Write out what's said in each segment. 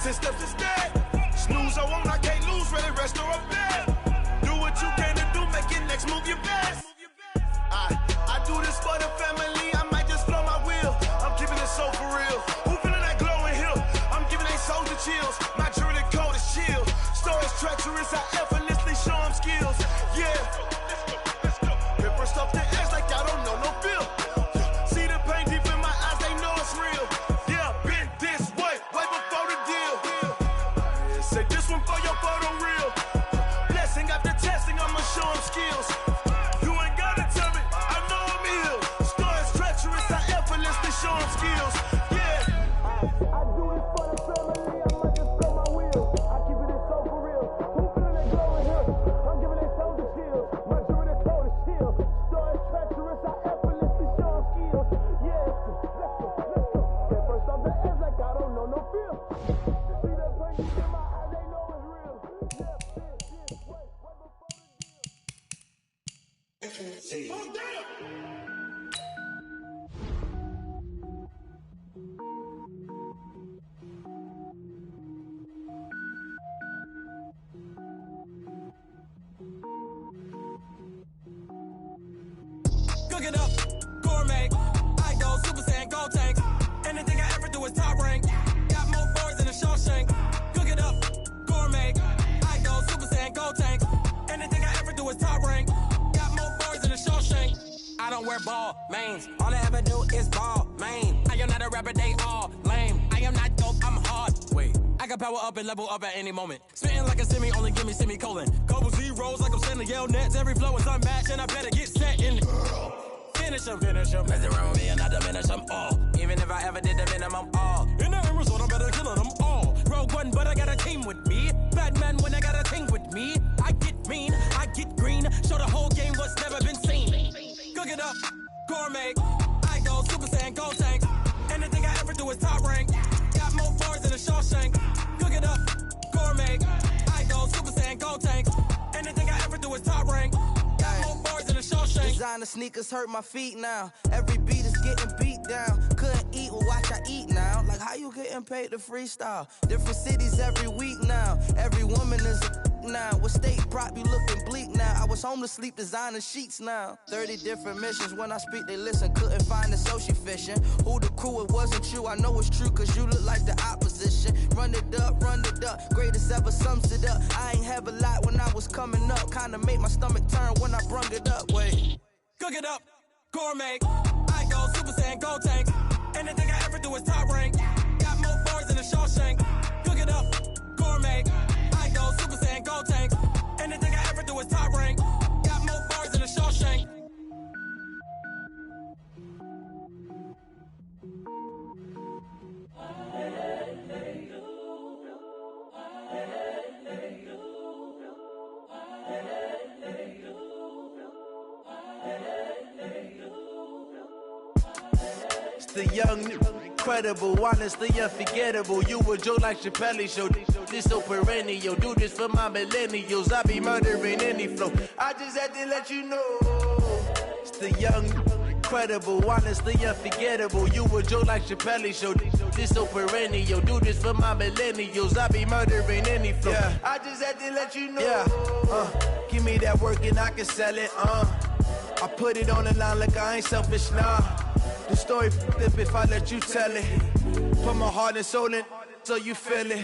10 steps instead. Snooze, I won't, I can't lose, ready, rest or I'm dead. Do what you can to do, make your next move your best. I do this for the family, I might just blow my wheel. I'm keeping it so for real. Who feeling that glowing hill? I'm giving they soldier chills. My jewelry cold is chill. Stories treacherous, I effortlessly show them skills. Yeah. Ripper stuff the edge like I don't know no feel. See the pain deep in my eyes, they know it's real. Yeah, been this way before the deal. Say this one for your photo reel. Blessing after testing, I'ma show them skills. You ain't gotta tell me, I know I'm ill. Stories treacherous, I effortlessly show them skills. Yeah. I do this for the family, I might just blow my wheel. I keep it so for real. Who feeling that glowing hill? I'm giving they soldier chills. My jewelry cold is chill. Stories treacherous, I effortlessly show them skills. Yeah. Let's go. Get first off the edge like I don't know no feel. See that pain in my eyes, they know it's real. Yeah, this way before the deal. Oh, damn! Cook it up, gourmet. I go Super Saiyan, gold tank. Anything I ever do is top rank. Got more boys than a Shawshank. Cook it up, gourmet. I go Super Saiyan, gold tank. Anything I ever do is top rank. Got more boys than a Shawshank. I don't wear ball mains. All I ever do is ball main. I am not a rapper, they all lame. I am not dope, I'm hard. Wait, I can power up and level up at any moment. Spitting like a semi, only give me semicolon. Couple zeros like I'm sending yell nets. Every flow is unmatched and I better get set in. Finish 'em. Mess around with me and I diminish them all. Even if I ever did the minimum, all. In the end result, I'm better killing them all. Rogue One, but I got a team with me. Batman when I got a team with me. I get mean, I get green. Show the whole game what's never been seen. Cook it up, gourmet. I go Super Saiyan, gold tank. Anything I ever do is top rank. Got more bars than a Shawshank. Cook it up, gourmet. I go Super Saiyan, gold tank. Anything I ever do is top rank. Got more bars than a Shawshank. Designer sneakers hurt my feet now. Every beat is getting beat down. Couldn't eat, well watch I eat now. Like how you getting paid to freestyle? Different cities every week now. Every woman is a now. What state prop you looking bleak now? I was home to sleep designing sheets now. 30 different missions. When I speak they listen. Couldn't find it so she fishing. Who the crew, it wasn't you. I know it's true cause you look like the opposition. Run it up. Greatest ever sums it up. I ain't have a lot when I was coming up. Kinda made my stomach turn when I brung it up. Wait. Cook it up, gourmet. I go Super Saiyan, gold tank. Anything I ever do is top rank. Got more bars than a Shawshank. Cook it up, gourmet. I go Super Saiyan, gold tank. Anything I ever do is top rank. Got more bars than a Shawshank. It's the young, incredible, honestly unforgettable. You a joke like Chappelle show. This so perennial. Do this for my millennials. I be murdering any flow. I just had to let you know. It's the young, incredible, honestly unforgettable. You a joke like Chappelle show. This so perennial. Do this for my millennials. I be murdering any flow. Yeah. I just had to let you know. Yeah. Give me that work and I can sell it. I put it on the line like I ain't selfish, nah. The story flip if I let you tell it. Put my heart and soul in so you feel it.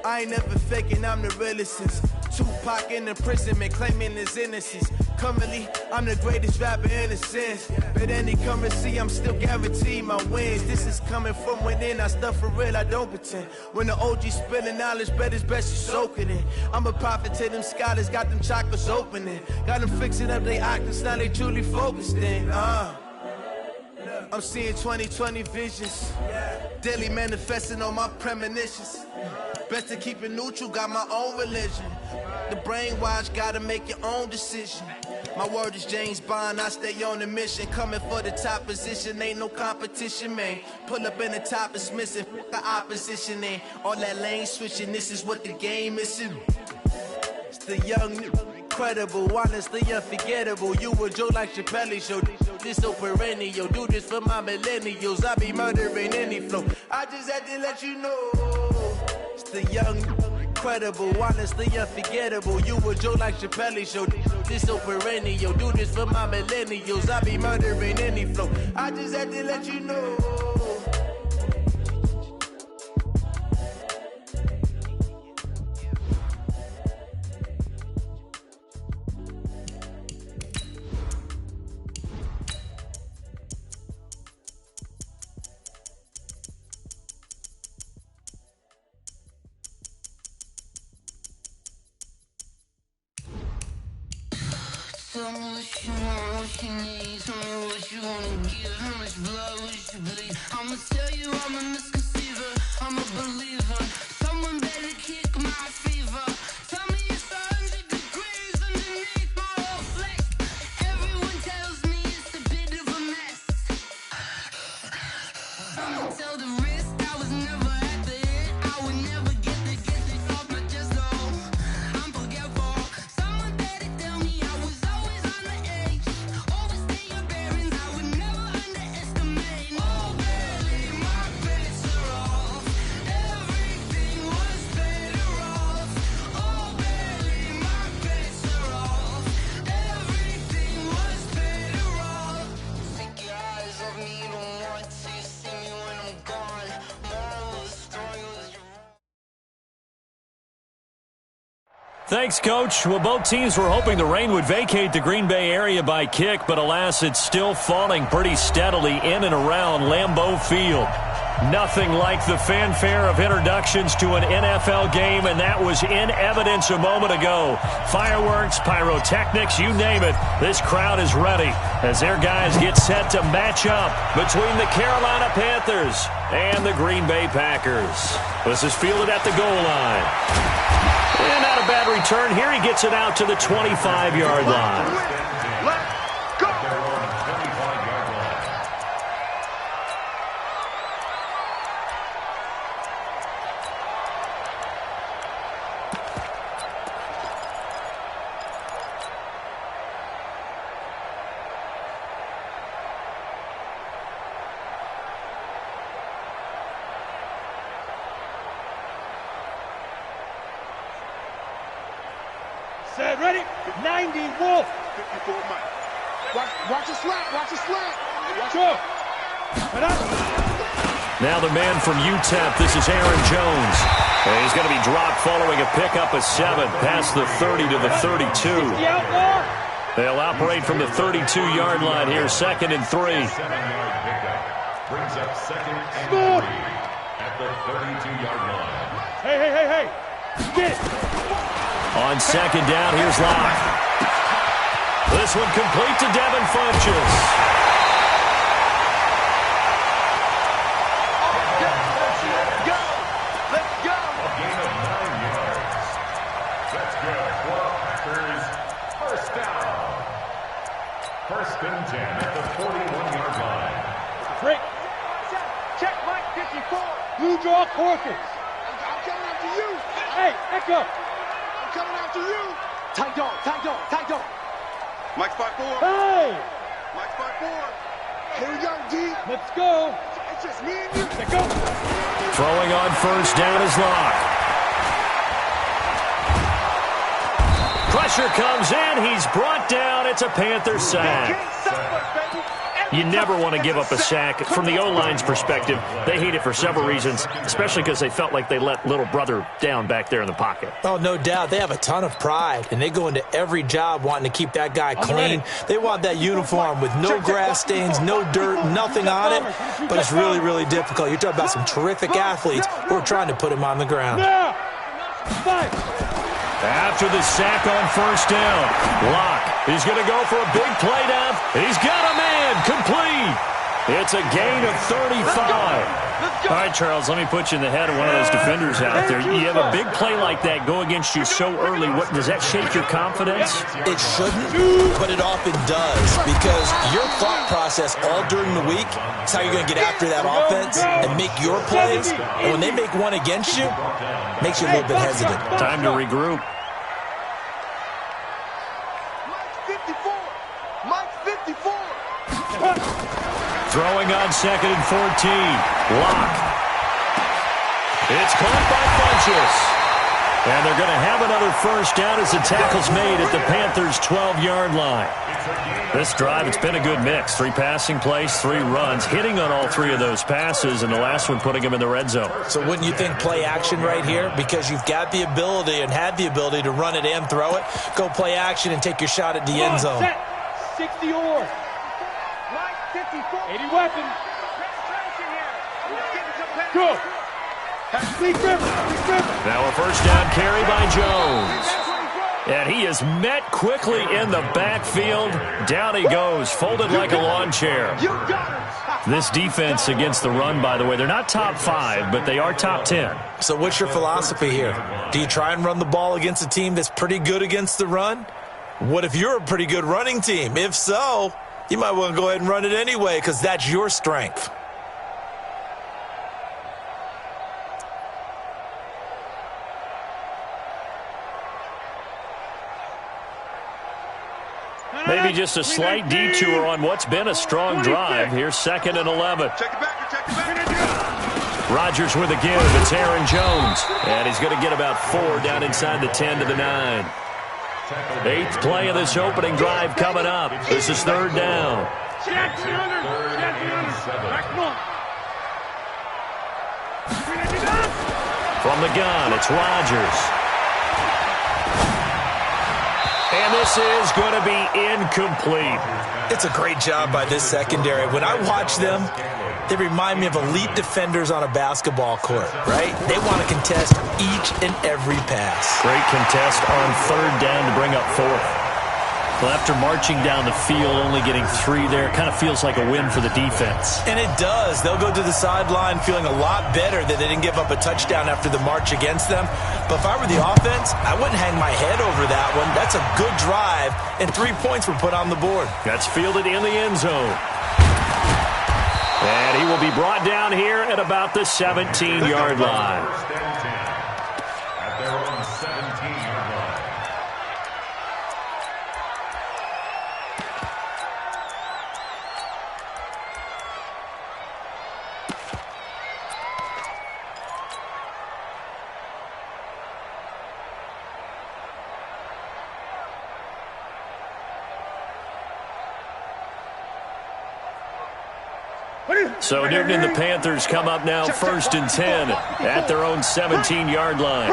I ain't never faking, I'm the realest since Tupac in imprisonment, claiming his innocence. Currently, I'm the greatest rapper in a sense. But any currency, I'm still guaranteed my wins. This is coming from within, I stuff for real, I don't pretend. When the OG spilling knowledge, bet it's best you soak it in. I'm a prophet to them scholars, got them chakras opening. Got them fixing up their octaves, now they truly focused in. I'm seeing 2020 visions. Daily manifesting on my premonitions. Best to keep it neutral, got my own religion. The brainwash, gotta make your own decision. My word is James Bond, I stay on the mission. Coming for the top position, ain't no competition, man. Pull up in the top, it's missing, the opposition ain't. All that lane switching, this is what the game is. It's the young, incredible, honestly unforgettable. You a joke like Chappelle show. This so perennial, do this for my millennials. I be murdering any flow. I just had to let you know. the young, incredible, honestly unforgettable. You a Joe like Chappelle show. This so perennial. Do this for my millennials. I be murdering any flow. I just had to let you know. Tell me what you want, what you need. Tell me what you wanna give. How much blood would you bleed? I'ma tell you I'm a misconceiver. I'm a believer. Someone better kick my fever. Tell me it's 100 degrees underneath my whole flesh. Everyone tells me it's a bit of a mess. I'ma tell the risk I was never at the end. I would never get this off my chest. Oh, I'm forgetful. Someone better tell me I was always on the edge. Overstay your bearings, I would never underestimate. Oh, barely, my bets are off. Everything was better off. Oh, barely, my bets are off. Everything was better off. Take your eyes off me, don't want to see me when I'm gone. Moral of the story was your Thanks, Coach. Well, both teams were hoping the rain would vacate the Green Bay area by kick, but alas, it's still falling pretty steadily in and around Lambeau Field. Nothing like the fanfare of introductions to an NFL game, and that was in evidence a moment ago. Fireworks, pyrotechnics, you name it. This crowd is ready as their guys get set to match up between the Carolina Panthers and the Green Bay Packers. This is fielded at the goal line. And not a bad return here. He gets it out to the 25-yard line. Let's go! Set, ready? 90, Wolf. 54 Mike. Watch the slant, watch the slant. Go. Right up. Now the man from UTEP, this is Aaron Jones. And he's going to be dropped following a pickup of 7 past the 30 to the 32. The outlaw. They'll operate from the 32-yard line here, 2nd and 3. 7-yard pickup brings up 2nd and 3 at the 32-yard line. Hey. Get it. On 2nd down, here's Locke. This one complete to Devin Funchess. Let's go! A gain of 9 yards. That's good for Packers. First down. 1st and 10 at the 41-yard line. Break. Check Mike 54. Blue draw Corkins. I'm coming after you. Hey, echo. I'm coming after you. Tight dog. Mike 5-4. Hey. Mike 5-4. Here we go, D. Let's go. It's just me and you. Let's go. Throwing on 1st down is Locke. Pressure comes in. He's brought down. It's a Panther sack. You never want to give up a sack. From the O-line's perspective, they hate it for several reasons, especially because they felt like they let little brother down back there in the pocket. Oh, no doubt. They have a ton of pride, and they go into every job wanting to keep that guy clean. They want that uniform with no grass stains, no dirt, nothing on it, but it's really, really difficult. You're talking about some terrific athletes who are trying to put him on the ground. Now. 5. After the sack on 1st down, Locke, he's going to go for a big play down. He's got a man complete. It's a gain of 35. All right, Charles, let me put you in the head of one of those defenders out there. You have a big play like that go against you so early. What does that shake your confidence? It shouldn't, but it often does, because your thought process all during the week is how you're going to get after that offense and make your plays. And when they make one against you, it makes you a little bit hesitant. Time to regroup. Mike 54. Throwing on 2nd and 14. Locke. It's caught by Funchess. And they're going to have another first down as the tackle's made at the Panthers' 12-yard line. This drive, it's been a good mix. 3 passing plays, 3 runs, hitting on all 3 of those passes, and the last one putting them in the red zone. So wouldn't you think play action right here? Because you've got the ability and had the ability to run it and throw it. Go play action and take your shot at the end zone. Set. 60 or 80 weapons. Good. Now a first down carry by Jones. And he is met quickly in the backfield. Down he goes, folded like a lawn chair. This defense against the run, by the way, they're not top 5, but they are top 10. So what's your philosophy here? Do you try and run the ball against a team that's pretty good against the run? What if you're a pretty good running team? If so, you might want to go ahead and run it anyway because that's your strength. Maybe just a slight detour on what's been a strong drive. Here's 2nd and 11. Rodgers with a give. It's Aaron Jones. And he's going to get about 4 down inside the 10 to the 9. 8th play of this opening drive coming up. This is 3rd down. From the gun, it's Rodgers. And this is going to be incomplete. It's a great job by this secondary. When I watch them, they remind me of elite defenders on a basketball court, right? They want to contest each and every pass. Great contest on 3rd down to bring up 4th. Well, after marching down the field, only getting 3 there, it kind of feels like a win for the defense. And it does. They'll go to the sideline feeling a lot better that they didn't give up a touchdown after the march against them. But if I were the offense, I wouldn't hang my head over that one. That's a good drive, and 3 points were put on the board. That's fielded in the end zone. And he will be brought down here at about the 17-yard line. At their own 17-yard line. So Newton and the Panthers come up now 1st and 10 at their own 17-yard line.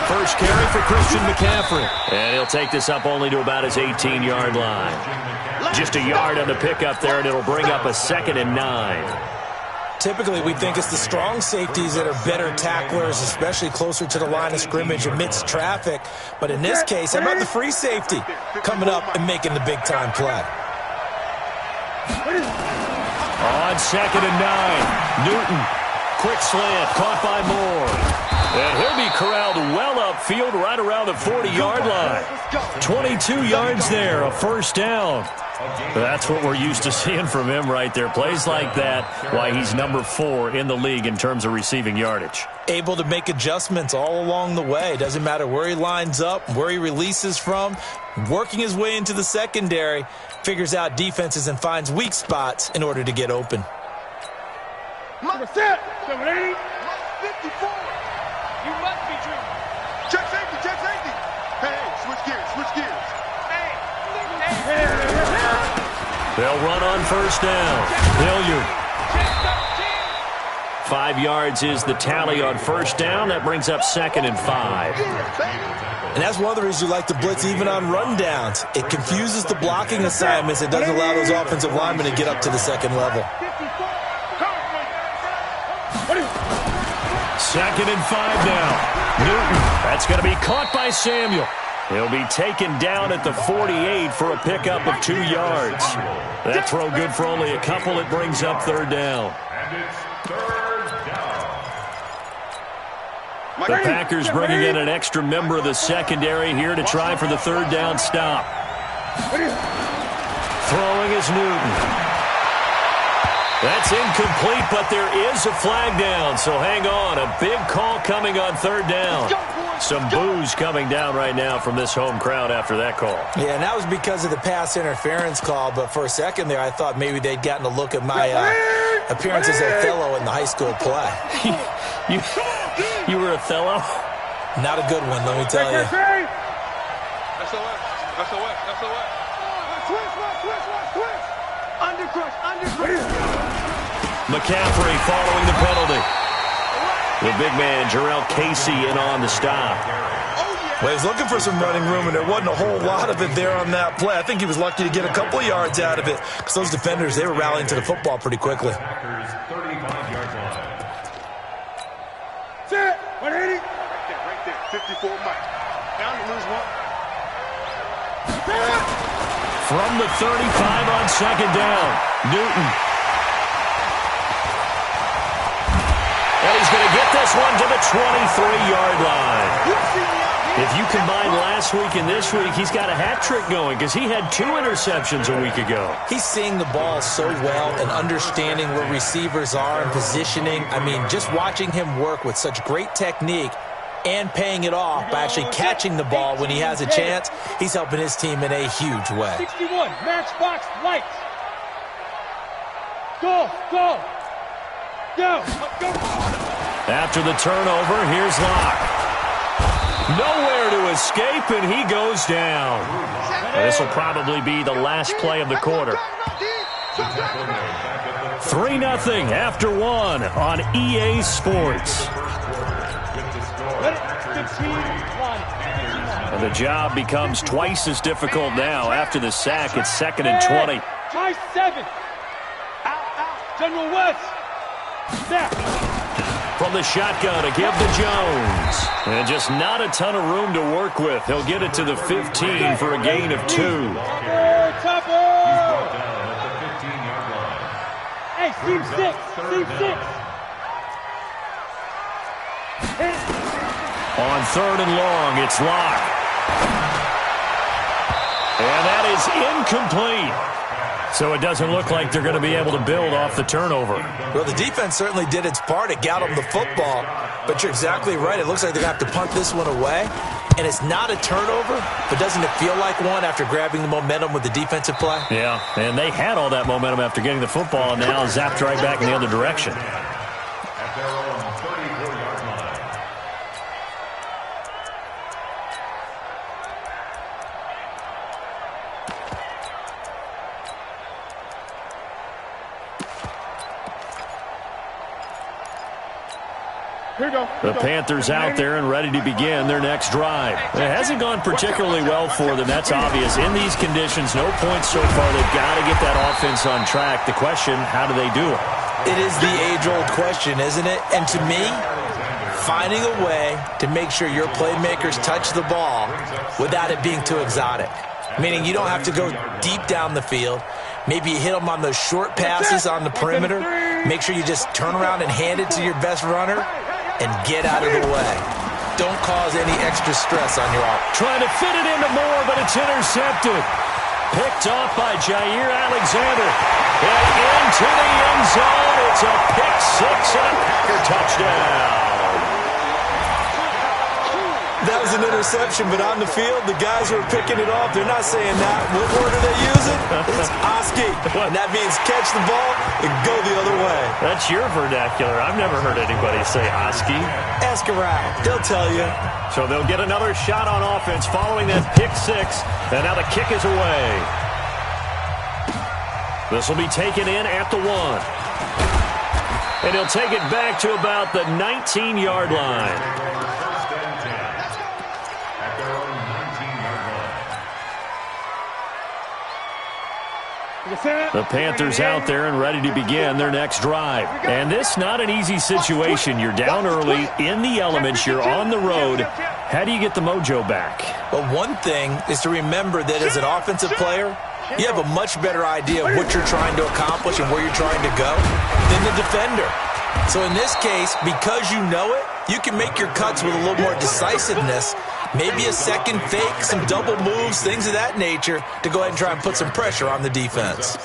First carry for Christian McCaffrey. And he'll take this up only to about his 18-yard line. Just a yard on the pickup there, and it'll bring up a 2nd and 9. Typically, we think it's the strong safeties that are better tacklers, especially closer to the line of scrimmage amidst traffic. But in this case, how about the free safety coming up and making the big-time play? On 2nd and 9, Newton, quick slant, caught by Moore. And he'll be corralled well upfield right around the 40-yard line. 22 yards there, a first down. That's what we're used to seeing from him right there. Plays like that, why he's number 4 in the league in terms of receiving yardage. Able to make adjustments all along the way. Doesn't matter where he lines up, where he releases from. Working his way into the secondary, figures out defenses and finds weak spots in order to get open. Number 780. 54. You must be dreaming. Check safety, check safety. Hey, switch gears. Hey. They'll run on first down. Hilliard. 5 yards is the tally on first down. That brings up 2nd and 5. And that's one of the reasons you like to blitz even on rundowns. It confuses the blocking assignments. It doesn't allow those offensive linemen to get up to the second level. 2nd and 5 now. Newton. That's going to be caught by Samuel. He'll be taken down at the 48 for a pickup of 2 yards. That throw good for only a couple. It brings up 3rd down. And it's 3rd down. The Packers bringing in an extra member of the secondary here to try for the 3rd down stop. Throwing is Newton. That's incomplete, but there is a flag down, so hang on. A big call coming on 3rd down. Some boos coming down right now from this home crowd after that call. Yeah, and that was because of the pass interference call, but for a second there I thought maybe they'd gotten a look at my appearance as Othello in the high school play. You were Othello? Not a good one, let me tell you. That's the way. Switch. Undercrush. McCaffrey following the penalty. The big man, Jarrell Casey, in on the stop. Well, he was looking for some running room, and there wasn't a whole lot of it there on that play. I think he was lucky to get a couple of yards out of it because those defenders, they were rallying to the football pretty quickly. 35-yard line. Set. 180. Right there. 54 Mike. Down to lose one. From the 35 on second down, Newton. And he's going to get this one to the 23-yard line. If you combine last week and this week, he's got a hat trick going because he had 2 interceptions a week ago. He's seeing the ball so well and understanding where receivers are and positioning. I mean, just watching him work with such great technique and paying it off by actually catching the ball when he has a chance, he's helping his team in a huge way. 61, matchbox lights. Go. After the turnover, here's Locke. Nowhere to escape, and he goes down. This will probably be the last play of the quarter. 3-0 after 1 on EA Sports. And the job becomes twice as difficult now. After the sack, it's 2nd and 20. Try 7. Out. General West. Snap. From the shotgun to give to Jones. And just not a ton of room to work with. He'll get it to the 15 for a gain of 2. Topper. Hey, seam 6. On 3rd and long, it's Locke. And that is incomplete. So it doesn't look like they're going to be able to build off the turnover. Well, the defense certainly did its part. It got them the football. But you're exactly right. It looks like they're going to have to punt this one away. And it's not a turnover, but doesn't it feel like one after grabbing the momentum with the defensive play? Yeah, and they had all that momentum after getting the football and now zapped right back in the other direction. At their own 34-yard line. The Panthers out there and ready to begin their next drive. It hasn't gone particularly well for them. That's obvious. In these conditions, no points so far. They've got to get that offense on track. The question, how do they do it? It is the age-old question, isn't it? And to me, finding a way to make sure your playmakers touch the ball without it being too exotic. Meaning you don't have to go deep down the field. Maybe you hit them on those short passes on the perimeter. Make sure you just turn around and hand it to your best runner and get out of the way. Don't cause any extra stress on your offense. Trying to fit it into Moore, but it's intercepted. Picked off by Jair Alexander. And into the end zone. It's a pick 6 and a Packer touchdown. That was an interception, but on the field, the guys who are picking it off, they're not saying that. What word are they using? It's Oski. And that means catch the ball and go the other way. That's your vernacular. I've never heard anybody say Oski. Ask around. They'll tell you. So they'll get another shot on offense following that pick 6. And now the kick is away. This will be taken in at the 1. And he'll take it back to about the 19-yard line. The Panthers out there and ready to begin their next drive. And this not an easy situation. You're down early, in the elements, you're on the road. How do you get the mojo back? Well, one thing is to remember that as an offensive player, you have a much better idea of what you're trying to accomplish and where you're trying to go than the defender. So in this case, because you know it, you can make your cuts with a little more decisiveness. Maybe a second fake, some double moves, things of that nature to go ahead and try and put some pressure on the defense.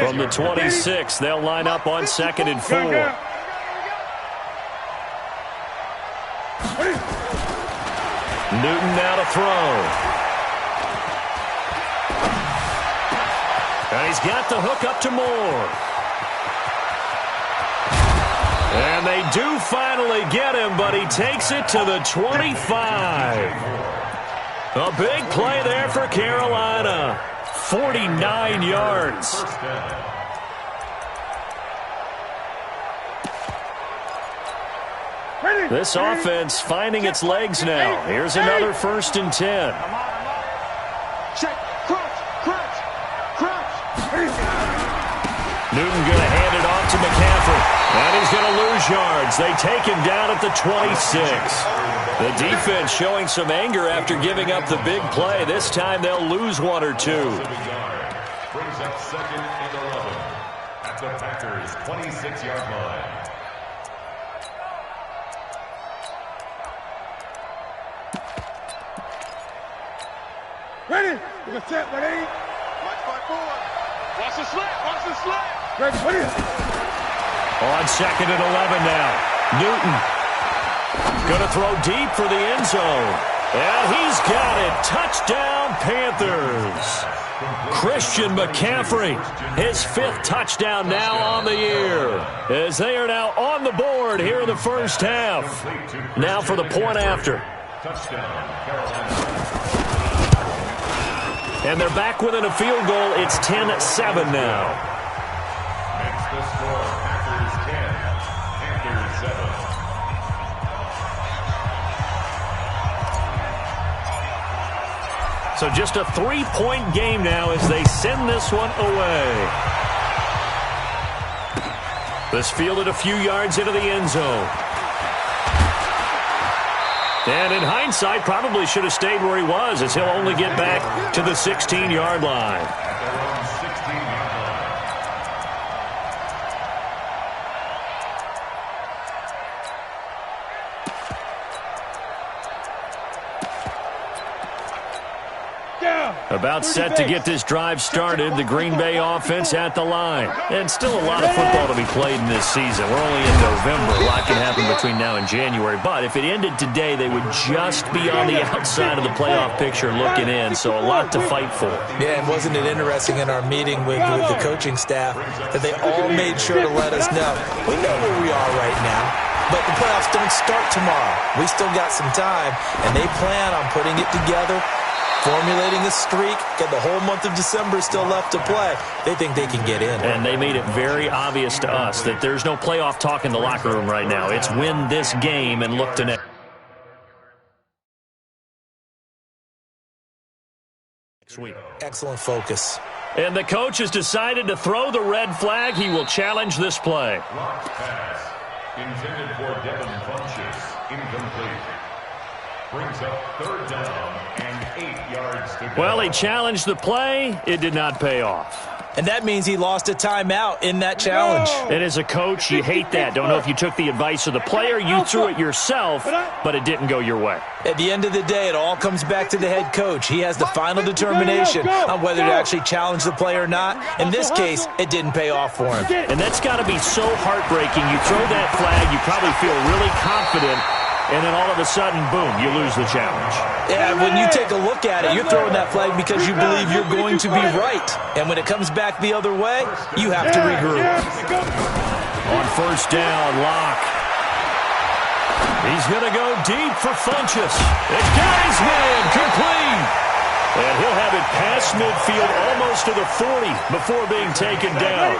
From the 26, they'll line up on 2nd and 4. Newton now to throw. And he's got the hook up to Moore. And they do finally get him, but he takes it to the 25. A big play there for Carolina. 49 yards. This offense finding its legs now. Here's another 1st and 10. Check. Crunch. Newton going to hand it off to McCaffrey. And he's going to lose yards. They take him down at the 26. The defense showing some anger after giving up the big play. This time they'll lose 1 or 2. Brings up 2nd and 11 at the Packers' 26-yard line. Ready? We're going to set, ready? Watch my boy. Watch the slap. Ready, ready. On 2nd and 11 now. Newton going to throw deep for the end zone. And he's got it. Touchdown, Panthers. Christian McCaffrey, his 5th touchdown now on the year, as they are now on the board here in the first half. Now for the point after. Touchdown, Carolina. And they're back within a field goal. It's 10-7 now. Makes the score Packers 10, Panthers 7. So just a 3-point game now as they send this one away. This fielded a few yards into the end zone. And in hindsight, probably should have stayed where he was, as he'll only get back to the 16-yard line. About set to get this drive started, the Green Bay offense at the line. And still a lot of football to be played in this season. We're only in November. A lot can happen between now and January. But if it ended today, they would just be on the outside of the playoff picture looking in. So a lot to fight for. Yeah, and wasn't it interesting in our meeting with the coaching staff that they all made sure to let us know, we know where we are right now, but the playoffs don't start tomorrow. We still got some time, and they plan on putting it together, formulating a streak, got the whole month of December still left to play. They think they can get in. And they made it very obvious to us that there's no playoff talk in the locker room right now. It's win this game and look to next week. Excellent focus. And the coach has decided to throw the red flag. He will challenge this play. Blocked pass. Intended for Devin Funchess. Incomplete. Brings up 3rd down and 8 yards to go. Well, he challenged the play. It did not pay off. And that means he lost a timeout in that challenge. And as a coach, you hate that. Don't know if you took the advice of the player, you threw it yourself, but it didn't go your way. At the end of the day, it all comes back to the head coach. He has the final determination on whether to actually challenge the play or not. In this case, it didn't pay off for him. And that's got to be so heartbreaking. You throw that flag, you probably feel really confident, and then all of a sudden, boom, you lose the challenge. Yeah, when you take a look at it, you're throwing that flag because you believe you're going to be right. And when it comes back the other way, you have to regroup. On 1st down, Locke. He's going to go deep for Funchess. It got his man, complete. And he'll have it past midfield almost to the 40 before being taken down.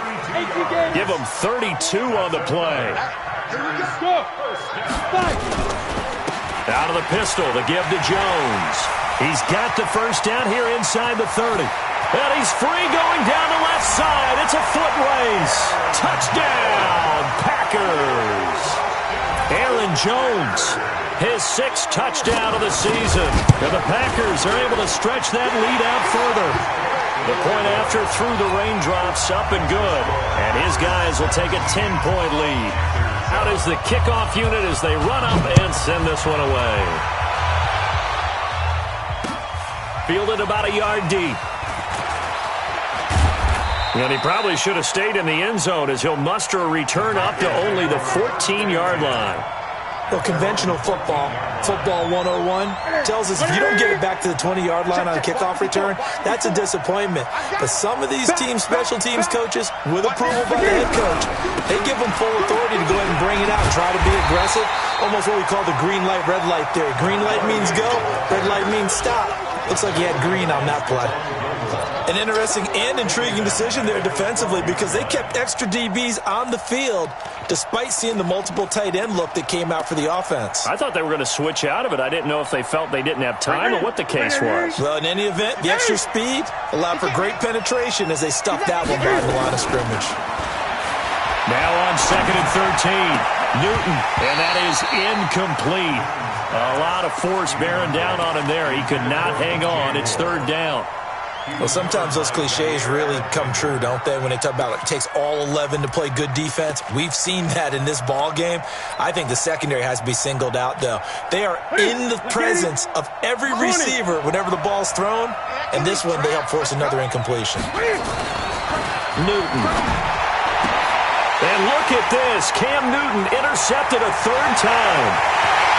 Give him 32 on the play. Out of the pistol to give to Jones. He's got the 1st down here inside the 30. And he's free going down the left side. It's a foot race. Touchdown, Packers. Aaron Jones, his 6th touchdown of the season. And the Packers are able to stretch that lead out further. The point after through the raindrops, up and good. And his guys will take a 10-point lead. Out is the kickoff unit as they run up and send this one away. Fielded about a yard deep. And he probably should have stayed in the end zone as he'll muster a return up to only the 14-yard line. Well, conventional football 101, tells us if you don't get it back to the 20-yard line on a kickoff return, that's a disappointment. But some of these special teams coaches, with approval by the head coach, they give them full authority to go ahead and bring it out and try to be aggressive, almost what we call the green light, red light theory. Green light means go, red light means stop. Looks like he had green on that play. An interesting and intriguing decision there defensively because they kept extra DBs on the field despite seeing the multiple tight end look that came out for the offense. I thought they were going to switch out of it. I didn't know if they felt they didn't have time or what the case was. Well, in any event, the extra speed allowed for great penetration as they stuffed that one behind the line of scrimmage. Now on 2nd and 13, Newton, and that is incomplete. A lot of force bearing down on him there. He could not hang on. It's 3rd down. Well, sometimes those cliches really come true, don't they, when they talk about it takes all 11 to play good defense. We've seen that in this ball game. I think the secondary has to be singled out, though. They are in the presence of every receiver whenever the ball's thrown, and this one they help force another incompletion. Newton. And look at this. Cam Newton intercepted a 3rd time.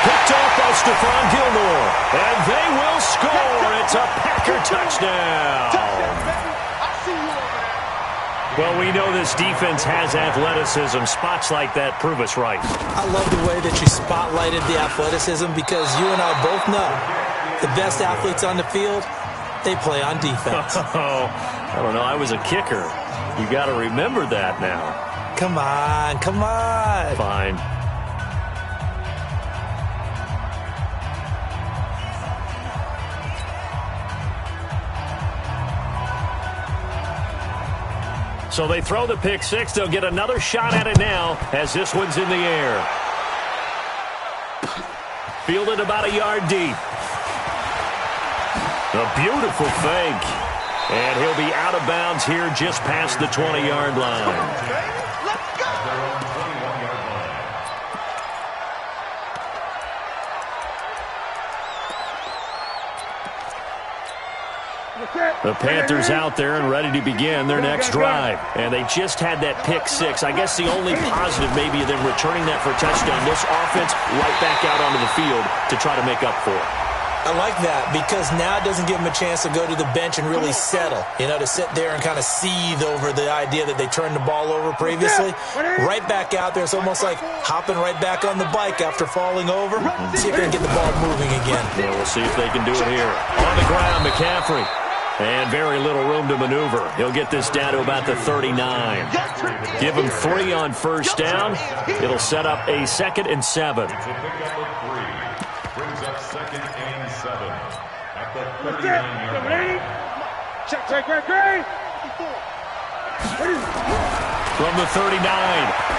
Picked off by Stephon Gilmore. And they will score. It's a Packer touchdown. Well, we know this defense has athleticism. Spots like that prove us right. I love the way that you spotlighted the athleticism because you and I both know the best athletes on the field, they play on defense. Oh, I don't know. I was a kicker. You got to remember that now. Come on, come on. Fine. So they throw the pick six. They'll get another shot at it now as this one's in the air. Fielded about a yard deep. A beautiful fake. And he'll be out of bounds here just past the 20-yard line. The Panthers out there and ready to begin their next drive. And they just had that pick six. I guess the only positive maybe of them returning that for a touchdown. This offense right back out onto the field to try to make up for it. I like that because now it doesn't give them a chance to go to the bench and really settle. You know, to sit there and kind of seethe over the idea that they turned the ball over previously. Right back out there. It's almost like hopping right back on the bike after falling over. See if they can get the ball moving again. Yeah, we'll see if they can do it here. On the ground, McCaffrey. And very little room to maneuver. He'll get this down to about the 39. Give him 3 on first down. It'll set up a 2nd and 7. Brings up 2nd and 7 at the 39-yard line. Check, great. From the 39,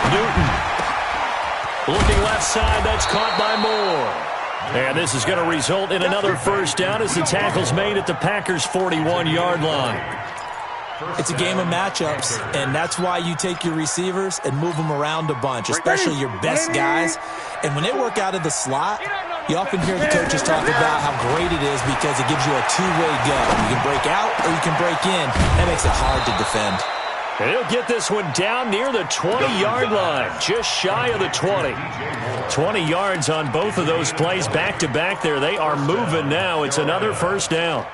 Newton. Looking left side, that's caught by Moore. And this is going to result in another first down as the tackle's made at the Packers' 41-yard line. It's a game of matchups, and that's why you take your receivers and move them around a bunch, especially your best guys. And when they work out of the slot, you often hear the coaches talk about how great it is because it gives you a two-way go. You can break out or you can break in. That makes it hard to defend. And he'll get this one down near the 20-yard line, just shy of the 20. 20 yards on both of those plays back-to-back there. They are moving now. It's another first down.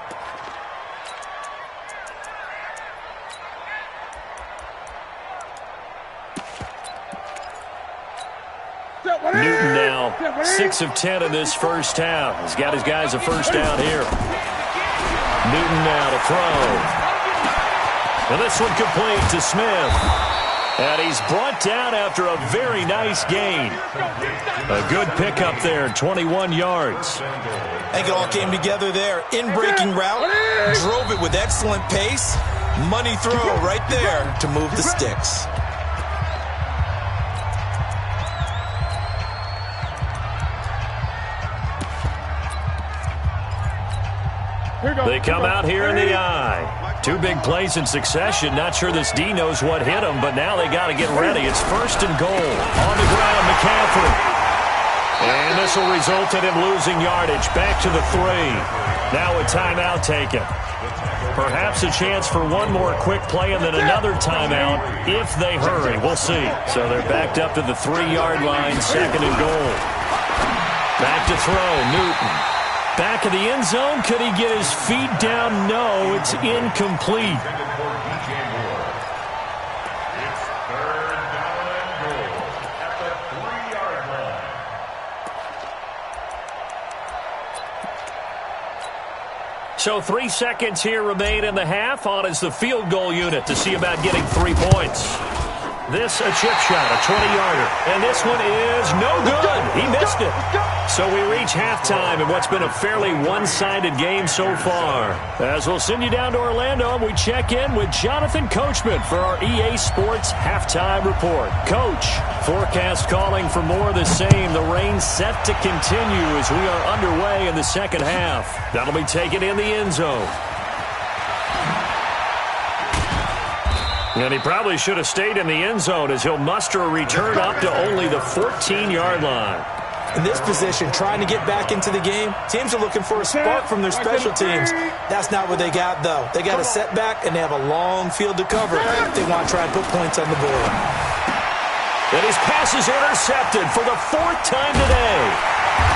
Newton now 6 of 10 in this first half. He's got his guys a first down here. Newton now to throw. And this one complete to Smith. And he's brought down after a very nice gain. A good pickup there, 21 yards. I think it all came together there. In-breaking route, drove it with excellent pace. Money throw right there to move the sticks. They come out here in the eye. 2 big plays in succession. Not sure this D knows what hit him, but now they got to get ready. It's 1st and goal. On the ground, McCaffrey. And this will result in him losing yardage. Back to the 3. Now a timeout taken. Perhaps a chance for one more quick play and then another timeout if they hurry. We'll see. So they're backed up to the 3-yard line, 2nd and goal. Back to throw, Newton. Back of the end zone. Could he get his feet down? No, it's incomplete. So 3 seconds here remain in the half. On is the field goal unit to see about getting 3 points. This a chip shot, a 20-yarder. And this one is no good. He missed it. So we reach halftime in what's been a fairly one-sided game so far. As we'll send you down to Orlando, we check in with Jonathan Coachman for our EA Sports Halftime Report. Coach, forecast calling for more of the same. The rain set to continue as we are underway in the second half. That'll be taken in the end zone. And he probably should have stayed in the end zone as he'll muster a return up to only the 14-yard line. In this position, trying to get back into the game, teams are looking for a spark from their special teams. That's not what they got, though. They got a setback, and they have a long field to cover if they want to try and put points on the board. And his pass is intercepted for the 4th time today.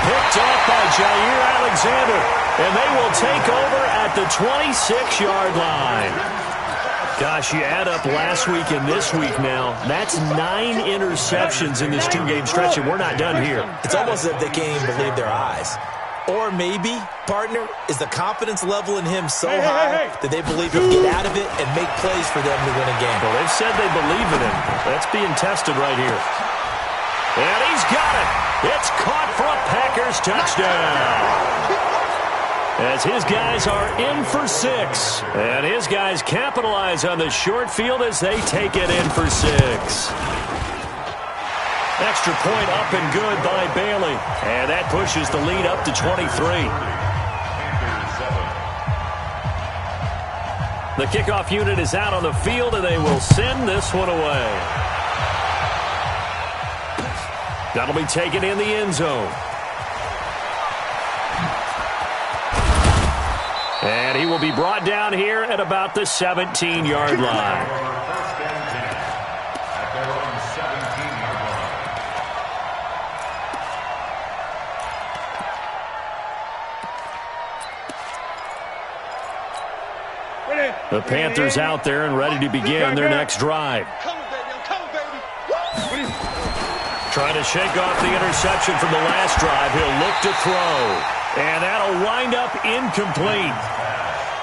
Picked off by Jair Alexander, and they will take over at the 26-yard line. Gosh, you add up last week and this week now, that's 9 interceptions in this 2-game stretch, and we're not done here. It's almost as if they can't even believe their eyes. Or maybe, partner, is the confidence level in him so high that they believe he'll get out of it and make plays for them to win a game. Well, they've said they believe in him. That's being tested right here. And he's got it. It's caught for a Packers touchdown. As his guys are in for 6. And his guys capitalize on the short field as they take it in for 6. Extra point up and good by Bailey. And that pushes the lead up to 23. The kickoff unit is out on the field, and they will send this one away. That'll be taken in the end zone. And he will be brought down here at about the 17-yard line. The Panthers out there and ready to begin their next drive. Trying to shake off the interception from the last drive. He'll look to throw. And that'll wind up incomplete.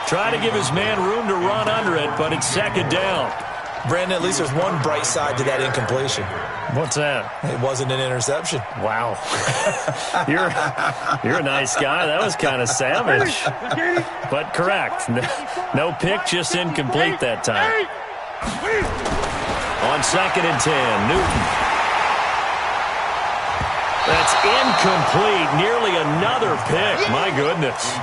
Try to give his man room to run under it, but it's 2nd down. Brandon, at least there's one bright side to that incompletion. What's that? It wasn't an interception. Wow. You're a nice guy. That was kind of savage. But correct. No pick, just incomplete that time. On 2nd and 10, Newton. That's incomplete. Nearly another pick. My goodness.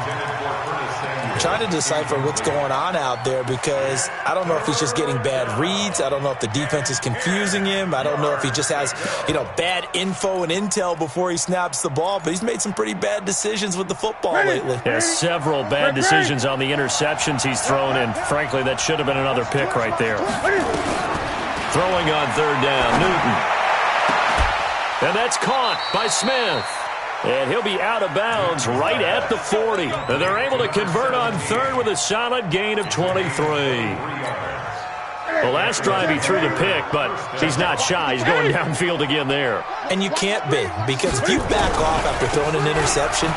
I'm trying to decipher what's going on out there because I don't know if he's just getting bad reads. I don't know if the defense is confusing him. I don't know if he just has, bad info and intel before he snaps the ball. But he's made some pretty bad decisions with the football lately. Yeah, several bad decisions on the interceptions he's thrown, and frankly, that should have been another pick right there. Throwing on 3rd down, Newton. And that's caught by Smith. And he'll be out of bounds right at the 40. And they're able to convert on 3rd with a solid gain of 23. The last drive he threw the pick, but he's not shy. He's going downfield again there. And you can't be, because if you back off after throwing an interception,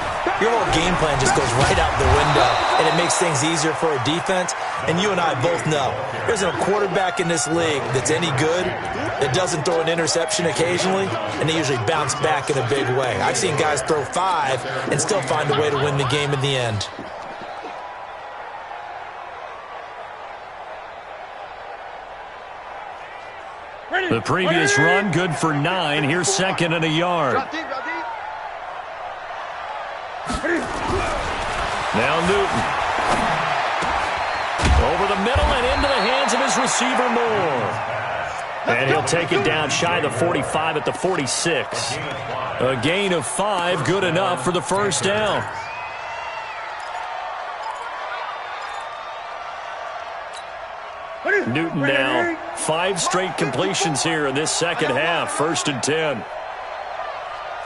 your whole game plan just goes right out the window, and it makes things easier for a defense. And you and I both know there isn't a quarterback in this league that's any good that doesn't throw an interception occasionally, and they usually bounce back in a big way. I've seen guys throw 5 and still find a way to win the game in the end. The previous run, good for 9. Here's 2nd and a yard. Now Newton. Over the middle and into the hands of his receiver Moore. And he'll take it down shy of the 45 at the 46. A gain of 5, good enough for the 1st down. Newton now 5 straight completions here in this second half. 1st and 10.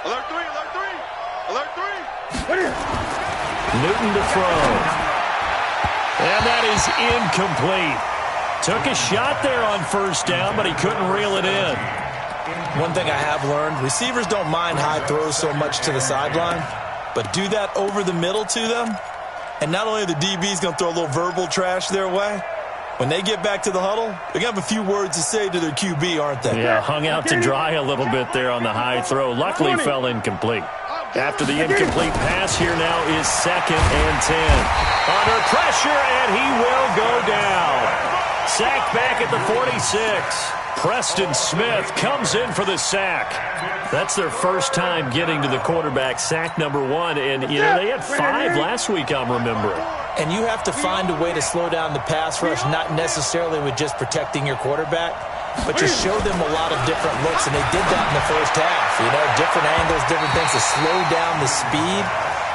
Alert 3, alert 3, alert 3. Newton to throw. And that is incomplete. Took a shot there on 1st down, but he couldn't reel it in. One thing I have learned, receivers don't mind high throws so much to the sideline, but do that over the middle to them, and not only are the DBs going to throw a little verbal trash their way, when they get back to the huddle, they're going to have a few words to say to their QB, aren't they? Yeah, hung out to dry a little bit there on the high throw. Luckily fell incomplete. After the incomplete pass, here now is 2nd and 10. Under pressure, and he will go down. Sacked back at the 46. Preston Smith comes in for the sack. That's their first time getting to the quarterback, sack number 1. And, you know, they had 5 last week, I'm remembering. And you have to find a way to slow down the pass rush, not necessarily with just protecting your quarterback, but just show them a lot of different looks, and they did that in the first half. You know, different angles, different things to slow down the speed.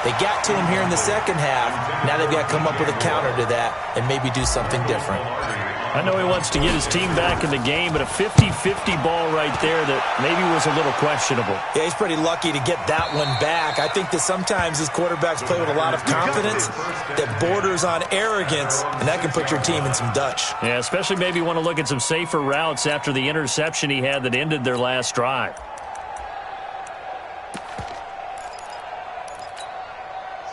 They got to him here in the second half. Now they've got to come up with a counter to that and maybe do something different. I know he wants to get his team back in the game, but a 50-50 ball right there that maybe was a little questionable. Yeah, he's pretty lucky to get that one back. I think that sometimes his quarterbacks play with a lot of confidence that borders on arrogance, and that can put your team in some Dutch. Yeah, especially maybe want to look at some safer routes after the interception he had that ended their last drive.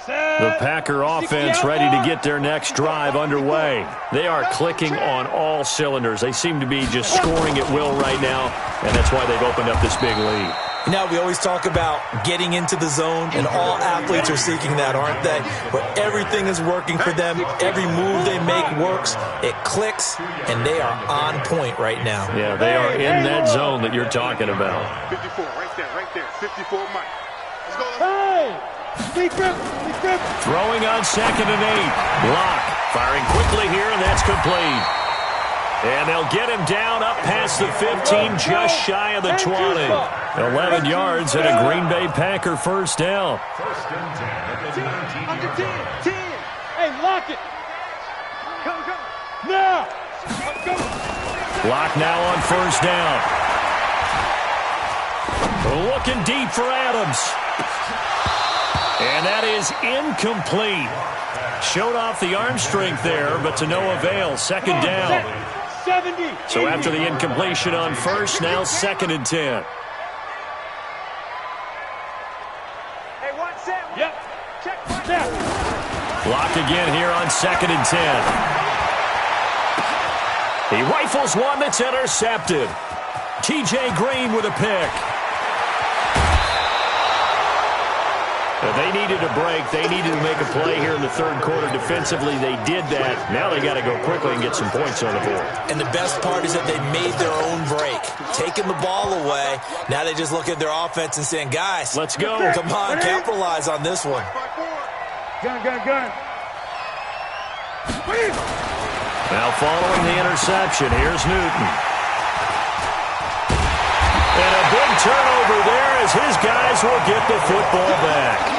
The Packer offense ready to get their next drive underway. They are clicking on all cylinders. They seem to be just scoring at will right now, and that's why they've opened up this big lead. You know, we always talk about getting into the zone, and all athletes are seeking that, aren't they? Where everything is working for them. Every move they make works. It clicks, and they are on point right now. Yeah, they are in that zone that you're talking about. 54, right there, 54, Mike. Let's go. Hey! Throwing on 2nd and 8. Block. Firing quickly here, and that's complete. And they'll get him down up past the 15, just shy of the 20. 11 yards and a Green Bay Packer 1st down. 1st and 10 at the 19. Under 10. Hey, lock it. Come. Now. Block now on 1st down. Looking deep for Adams. And that is incomplete. Showed off the arm strength there, but to no avail. 2nd down. 70. So after the incompletion on 1st, now 2nd and 10. Hey, one set. Yep. Check. Block again here on 2nd and 10. He rifles one that's intercepted. T.J. Green with a pick. They needed a break. They needed to make a play here in the 3rd quarter. Defensively, they did that. Now they got to go quickly and get some points on the board. And the best part is that they made their own break. Taking the ball away. Now they just look at their offense and saying, guys, let's go. Come on, capitalize on this one. Gun. Now following the interception, here's Newton. And a big turnover there as his guys will get the football back.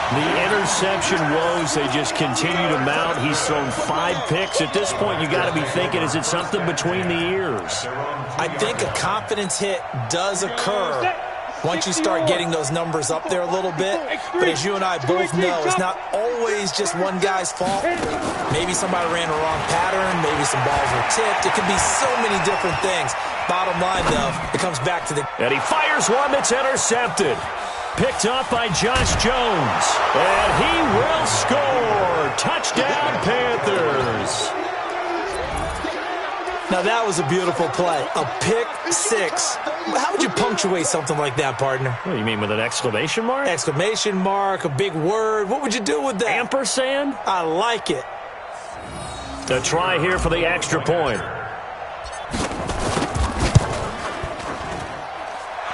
The interception woes, they just continue to mount. He's thrown 5 picks. At this point, you got to be thinking, is it something between the ears? I think a confidence hit does occur once you start getting those numbers up there a little bit. But as you and I both know, it's not always just one guy's fault. Maybe somebody ran a wrong pattern. Maybe some balls were tipped. It could be so many different things. Bottom line, though, it comes back to the... And he fires one that's intercepted. Picked up by Josh Jones. And he will score. Touchdown, Panthers. Now, that was a beautiful play. A pick 6. How would you punctuate something like that, partner? What do you mean, with an exclamation mark? Exclamation mark, a big word. What would you do with that? Ampersand? I like it. A try here for the extra point.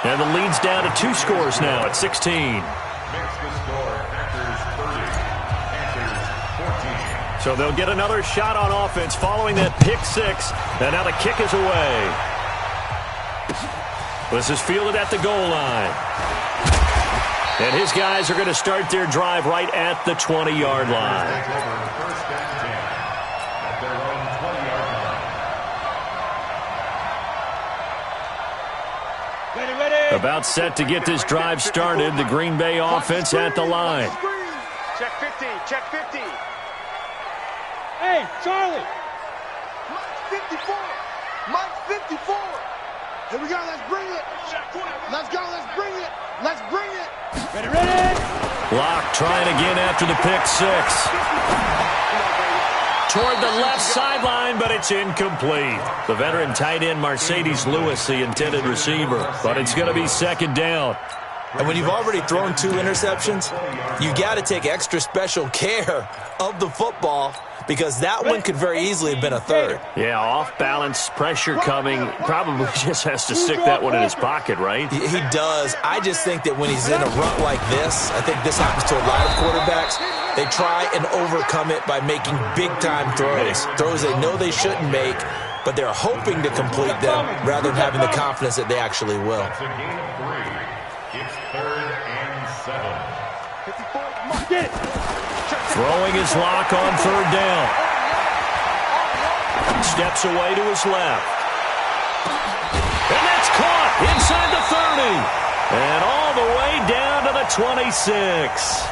And the lead's down to 2 scores now at 16. Makes the score Packers 30, Panthers 14. So they'll get another shot on offense following that pick 6. And now the kick is away. This is fielded at the goal line. And his guys are going to start their drive right at the 20-yard line. Take over 1st and 10 at their own 20-yard line. About set to get this drive started. The Green Bay offense at the line. Check 50. Check 50. Hey, Charlie. Mike's 54. Mike's 54. Here we go. Let's bring it. Let's go. Let's bring it. Let's bring it. Ready, ready. Locke trying again after the pick six. Toward the left sideline, but it's incomplete. The veteran tight end Mercedes Lewis, the intended receiver, but it's going to be second down. And when you've already thrown 2 interceptions, you got to take extra special care of the football because that one could very easily have been a third. Yeah, off balance, pressure coming. Probably just has to stick that one in his pocket, right? He does. I just think that when he's in a rut like this, I think this happens to a lot of quarterbacks, they try and overcome it by making big-time throws. Throws they know they shouldn't make, but they're hoping to complete them rather than having the confidence that they actually will. It's a gain of 3. It's 3rd and 7. Throwing his Lock on 3rd down. Steps away to his left. And that's caught inside the 30. And all the way down to the 26.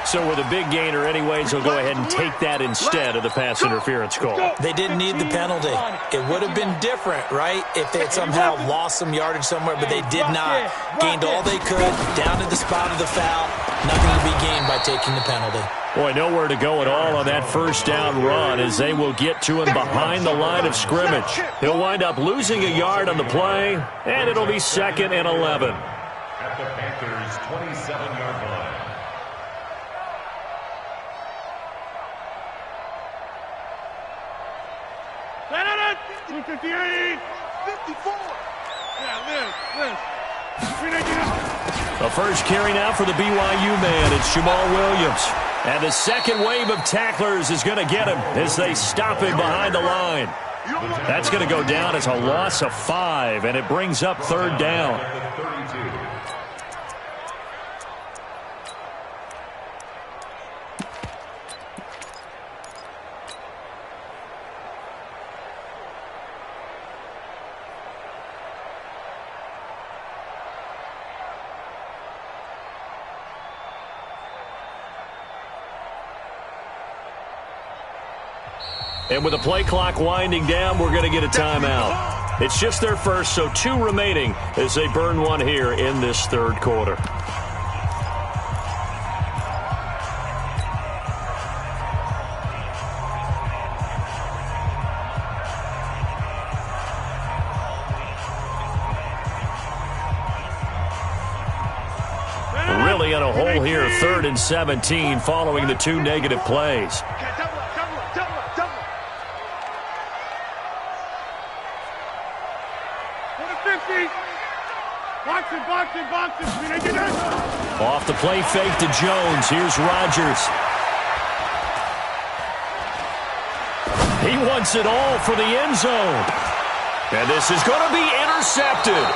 So with a big gainer anyways, he'll go ahead and take that instead of the pass interference call. They didn't need the penalty. It would have been different, right, if they had somehow lost some yardage somewhere, but they did not. Gained all they could, down to the spot of the foul. Nothing to be gained by taking the penalty. Boy, nowhere to go at all on that first down run as they will get to him behind the line of scrimmage. He'll wind up losing a yard on the play, and it'll be 2nd and 11. At the Panthers' 27-yard line. Let it! 58! 54! Yeah, Liz. The first carry now for the BYU man. It's Jamal Williams. And the second wave of tacklers is going to get him as they stop him behind the line. That's going to go down as a loss of 5, and it brings up 3rd down. And with the play clock winding down, we're going to get a timeout. It's just their first, so 2 remaining as they burn one here in this 3rd quarter. Really in a hole here, 3rd and 17 following the 2 negative plays. Off the play fake to Jones. Here's Rodgers. He wants it all for the end zone. And this is going to be intercepted.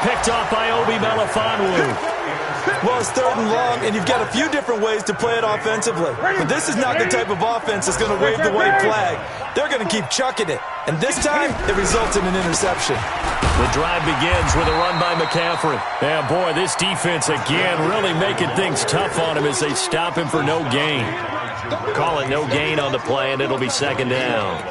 Picked off by Obi Melifonwu. Well, it's 3rd and long, and you've got a few different ways to play it offensively. But this is not the type of offense that's going to wave the white flag. They're going to keep chucking it. And this time, it results in an interception. The drive begins with a run by McCaffrey. Yeah, boy, this defense again really making things tough on him as they stop him for no gain. Call it no gain on the play, and it'll be 2nd down.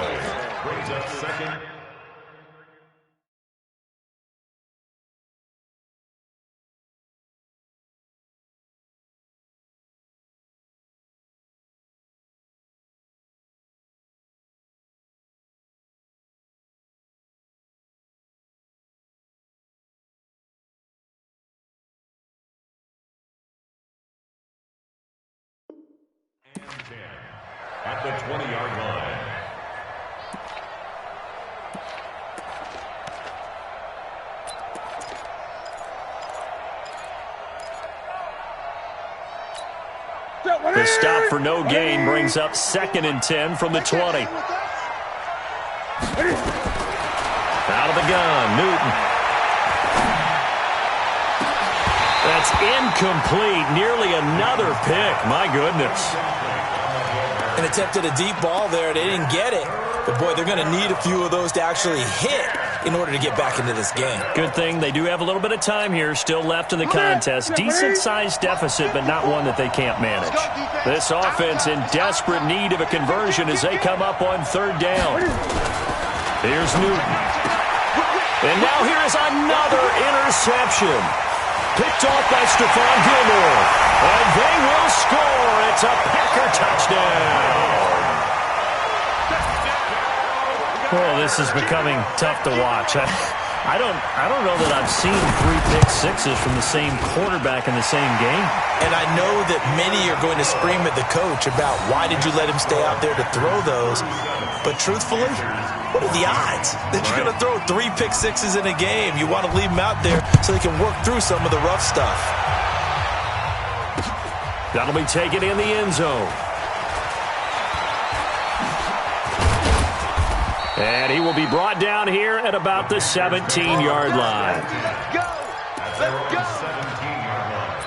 At the 20-yard line. The stop for no gain brings up 2nd and 10 from the 20. Out of the gun, Newton. That's incomplete. Nearly another pick. My goodness. And attempted a deep ball there. They didn't get it. But, boy, they're going to need a few of those to actually hit in order to get back into this game. Good thing they do have a little bit of time here still left in the contest. Decent-sized deficit, but not one that they can't manage. This offense in desperate need of a conversion as they come up on third down. Here's Newton. And now here is another interception. Picked off by Stephon Gilmore. And they will score. It's a Packer touchdown. Well, this is becoming tough to watch. I don't know that I've seen 3 pick sixes from the same quarterback in the same game. And I know that many are going to scream at the coach about why did you let him stay out there to throw those. But truthfully, what are the odds that you're going to throw 3 pick sixes in a game? You want to leave them out there so they can work through some of the rough stuff. That'll be taken in the end zone. And he will be brought down here at about the 17-yard line. Let's go! Let's go! 17-yard line.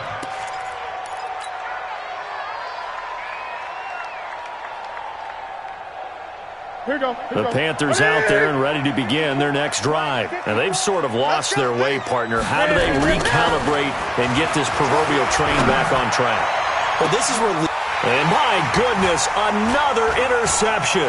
Here we go. The Panthers out there and ready to begin their next drive. And they've sort of lost their way, partner. How do they recalibrate and get this proverbial train back on track? Well, this is where... And my goodness, another interception.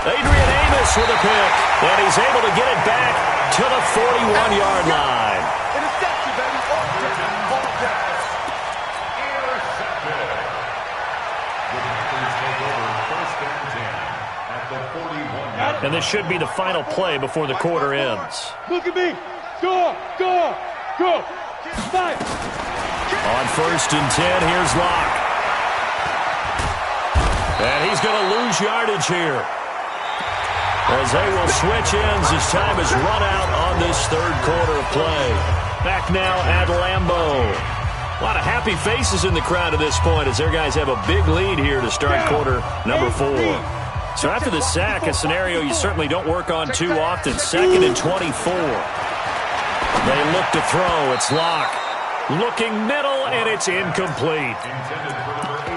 Adrian Amos with a pick, and he's able to get it back to the 41-yard line. Interception, baby. All pass. Intercepted. The Packers take over first and 10 at the 41-yard. And this should be the final play before the quarter ends. Look at me. Go. Fight. On first and 10, here's Locke. And he's going to lose yardage here, as they will switch ends as time has run out on this third quarter of play. Back now at Lambeau. A lot of happy faces in the crowd at this point as their guys have a big lead here to start quarter number 4. So after the sack, a scenario you certainly don't work on too often. 2nd and 24. They look to throw. It's Locke. Looking middle, and it's incomplete.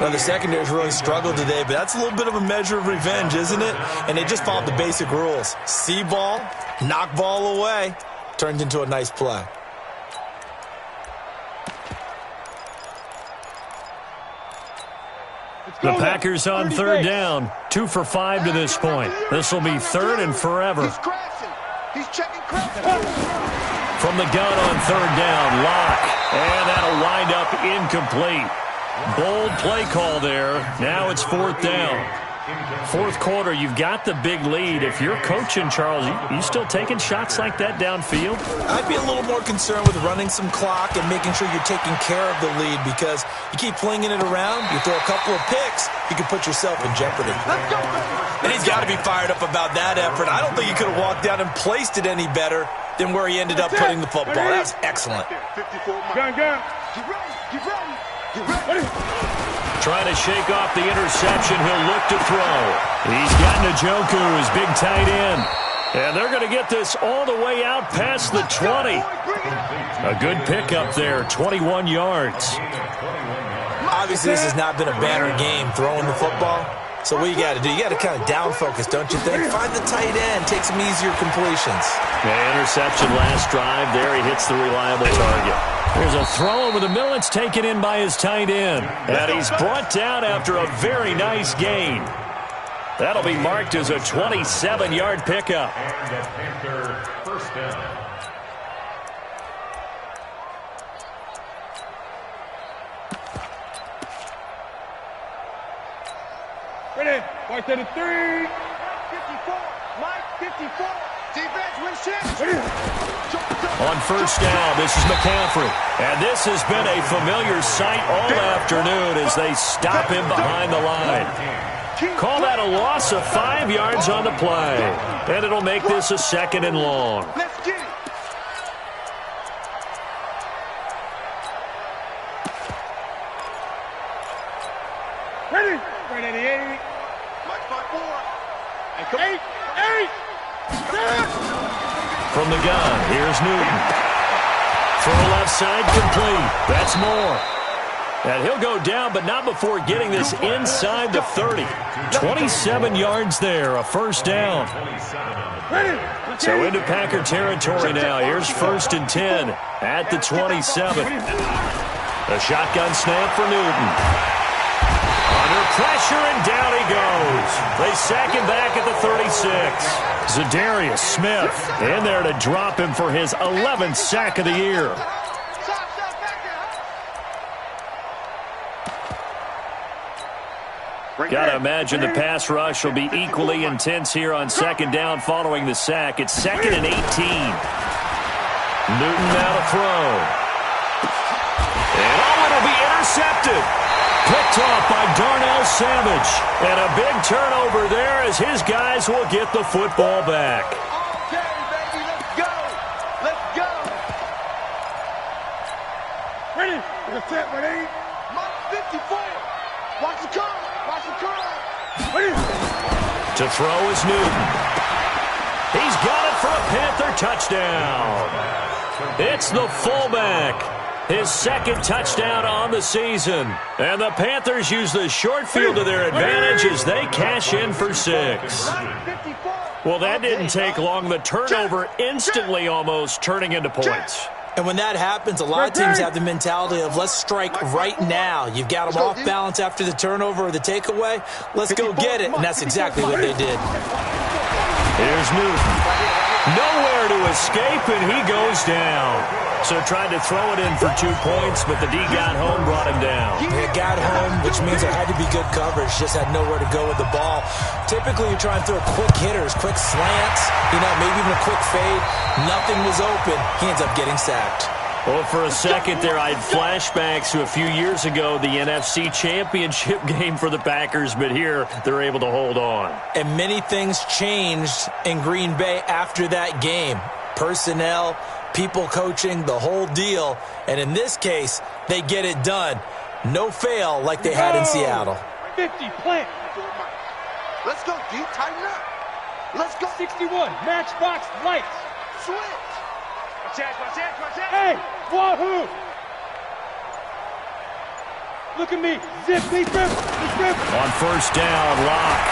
Now, the secondary's really struggled today, but that's a little bit of a measure of revenge, isn't it? And they just followed the basic rules. See ball, knock ball away. Turned into a nice play. The Packers on third down. 2 for 5 to this point. This will be 3rd and forever. He's crashing. He's checking crashing. From the gun on third down, Locke. And that'll wind up incomplete. Bold play call there. Now it's 4th down. 4th quarter, you've got the big lead. If you're coaching, Charles, you still taking shots like that downfield? I'd be a little more concerned with running some clock and making sure you're taking care of the lead, because you keep flinging it around, you throw a couple of picks, you can put yourself in jeopardy. And he's got to be fired up about that effort. I don't think he could have walked down and placed it any better than where he ended up putting the football. That was excellent. Gun. Get ready. Trying to shake off the interception. He'll look to throw. He's got Njoku, his big tight end. And they're going to get this all the way out past the 20. A good pickup there, 21 yards. Obviously, this has not been a banner game throwing the football. So what you got to do, you got to kind of down focus, don't you think? Find the tight end, take some easier completions. Yeah, interception last drive. There he hits the reliable target. Here's a throw over the middle. It's taken in by his tight end. And he's brought down after a very nice gain. That'll be marked as a 27-yard pickup. And the Panther first down. Ready. Mark to the 3. 54. Mike, 54. Defense win shit. On first down, this is McCaffrey. And this has been a familiar sight all afternoon as they stop him behind the line. Call that a loss of 5 yards on the play. And it'll make this a 2nd and long. Let's get it. Ready. Right at the 8. Mike 5-4. And come 8. From the gun, here's Newton. Throw left side complete. That's Moore. And he'll go down, but not before getting this inside the 30. 27 yards there, a first down. So into Packer territory now. Here's 1st and 10 at the 27. A shotgun snap for Newton. Under pressure, and down he goes. They sack him back at the 36. Zadarius Smith in there to drop him for his 11th sack of the year. Got to imagine the pass rush will be equally intense here on 2nd down following the sack. It's 2nd and 18. Newton now to throw. And it'll be intercepted. Picked off by Darnell Savage. And a big turnover there as his guys will get the football back. Okay, baby, let's go. Let's go. Ready? We're set, ready? Mark 54. Watch the car. Watch the car. Ready? To throw is Newton. He's got it for a Panther touchdown. It's the fullback. His 2nd touchdown on the season. And the Panthers use the short field to their advantage as they cash in for 6. Well, that didn't take long. The turnover instantly almost turning into points. And when that happens, a lot of teams have the mentality of let's strike right now. You've got them off balance after the turnover or the takeaway. Let's go get it. And that's exactly what they did. Here's Newton. Nowhere to escape, and he goes down. So tried to throw it in for 2 points, but the D got home, brought him down. It got home, which means there had to be good coverage. Just had nowhere to go with the ball. Typically, you try and throw quick hitters, quick slants, maybe even a quick fade. Nothing was open. He ends up getting sacked. Well, for a second there, I had flashbacks to a few years ago, the NFC Championship game for the Packers, but here they're able to hold on. And many things changed in Green Bay after that game. Personnel, people coaching, the whole deal. And in this case, they get it done. No fail like they had in Seattle. 50, plant. Let's go, D. Tighten up. Let's go. 61, matchbox lights. Switch. Watch out. Hey, wahoo. Look at me. Zip, zip. On 1st down, Locke.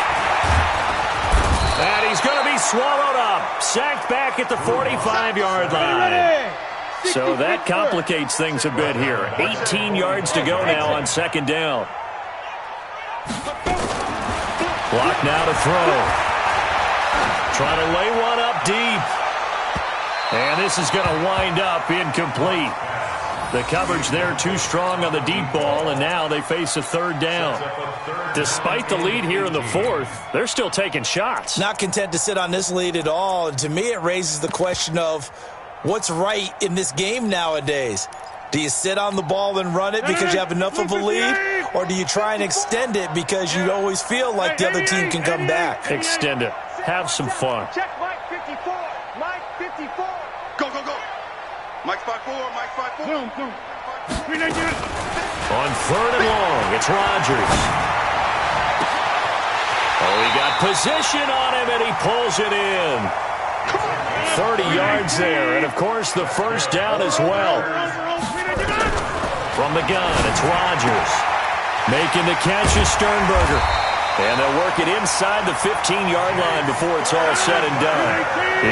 And he's going to be swallowed up. Sacked back at the 45-yard line. So that complicates things a bit here. 18 yards to go now on 2nd down. Locke now to throw. Trying to lay one up deep. And this is going to wind up incomplete. The coverage there too strong on the deep ball, and now they face a 3rd down. Despite the lead here in the 4th, they're still taking shots. Not content to sit on this lead at all. And to me, it raises the question of what's right in this game nowadays. Do you sit on the ball and run it because you have enough of a lead? Or do you try and extend it because you always feel like the other team can come back? Extend it. Have some fun. Check Mike 54. Mike 54. Go. Mike 54. Mike 54. On 3rd and long, it's Rodgers. Oh, he got position on him, and he pulls it in. 30 yards there, and of course the 1st down as well. From the gun, it's Rodgers. Making the catch is Sternberger. And they'll work it inside the 15-yard line before it's all said and done.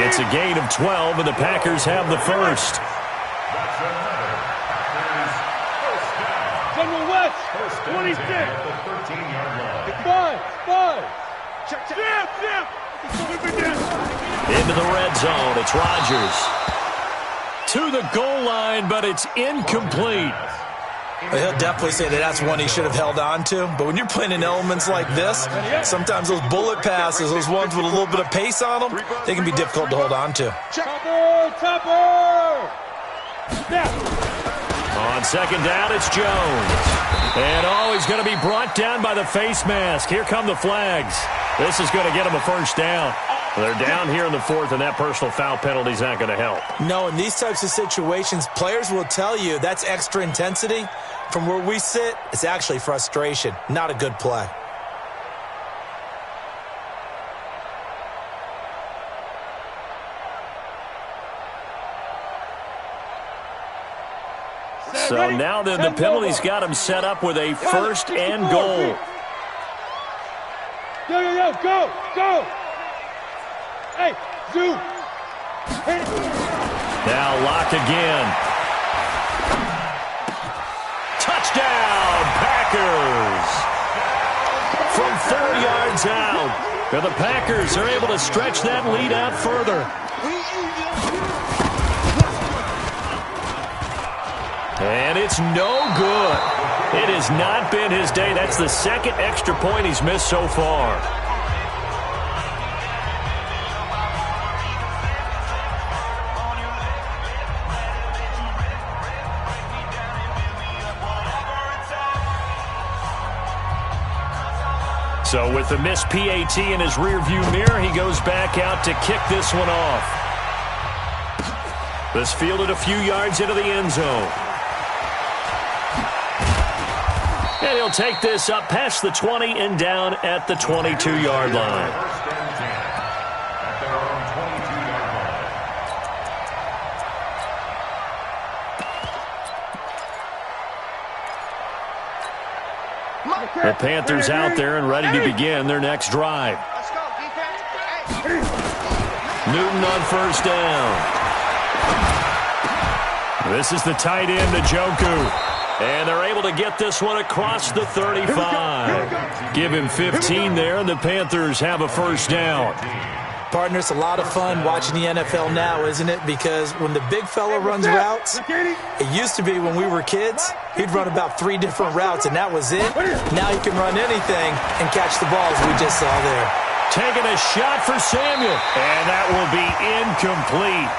It's a gain of 12, and the Packers have the 1st. General West, 26. 5. Check. Into the red zone, it's Rodgers. To the goal line, but it's incomplete. He'll definitely say that that's one he should have held on to. But when you're playing in elements like this, sometimes those bullet passes, those ones with a little bit of pace on them, they can be difficult to hold on to. Topper! On 2nd down, it's Jones. And he's going to be brought down by the face mask. Here come the flags. This is going to get him a 1st down. They're down here in the 4th, and that personal foul penalty is not going to help. No, in these types of situations, players will tell you that's extra intensity. From where we sit, it's actually frustration. Not a good play. So now then the penalty's got him set up with a first and goal. Go! Hey, Zoo! Now Locke again. Touchdown, Packers! From 4 yards out. And the Packers are able to stretch that lead out further. And it's no good. It has not been his day. That's the second extra point he's missed so far. So with the missed PAT in his rearview mirror, he goes back out to kick this one off. This fielded a few yards into the end zone. And he'll take this up past the 20 and down at the 22-yard line. First and 10 at their own 22-yard line. The Panthers out there and ready to begin their next drive. Let's go, defense. Newton on first down. This is the tight end, Njoku. And they're able to get this one across the 35. Give him 15 there, and the Panthers have a first down. Partner, it's a lot of fun watching the NFL now, isn't it? Because when the big fella runs routes, it used to be when we were kids, he'd run about 3 different routes, and that was it. Now he can run anything and catch the balls we just saw there. Taking a shot for Samuel, and that will be incomplete.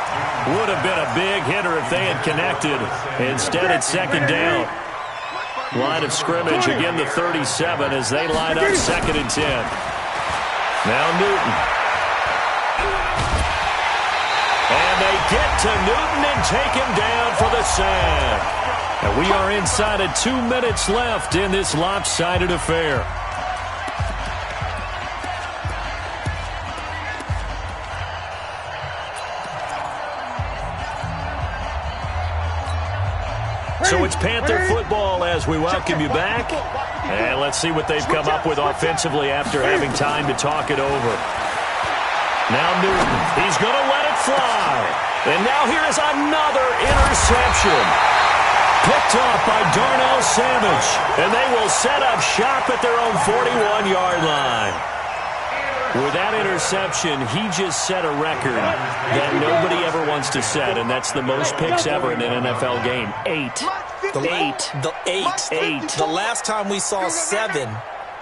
Would have been a big hitter if they had connected. Instead, it's second down. Line of scrimmage, again the 37 as they line up second and 10. Now Newton. And they get to Newton and take him down for the sack. And we are inside of 2 minutes left in this lopsided affair. So it's Panther football as we welcome you back. And let's see what they've come up with offensively after having time to talk it over. Now Newton, he's going to let it fly. And now here is another interception. Picked off by Darnell Savage. And they will set up shop at their own 41-yard line. With that interception, he just set a record that nobody ever wants to set, and that's the most picks ever in an NFL game. 8. The last time we saw 7,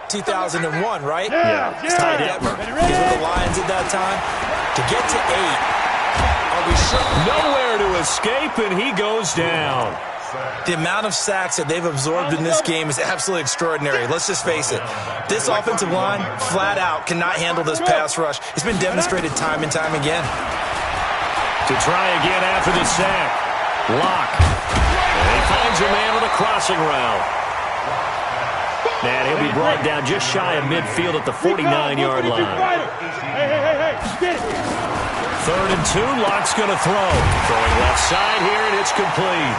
2001, right? Yeah. Ty Detmer. He was with the Lions at that time. To get to 8, are we sure? Nowhere to escape, and he goes down. The amount of sacks that they've absorbed in this game is absolutely extraordinary. Let's just face it. This offensive line, flat out, cannot handle this pass rush. It's been demonstrated time and time again. To try again after the sack. Locke. And he finds a man with a crossing route. And he'll be brought down just shy of midfield at the 49-yard line. Third and 2, Locke's going to throw. Throwing left side here, and it's complete.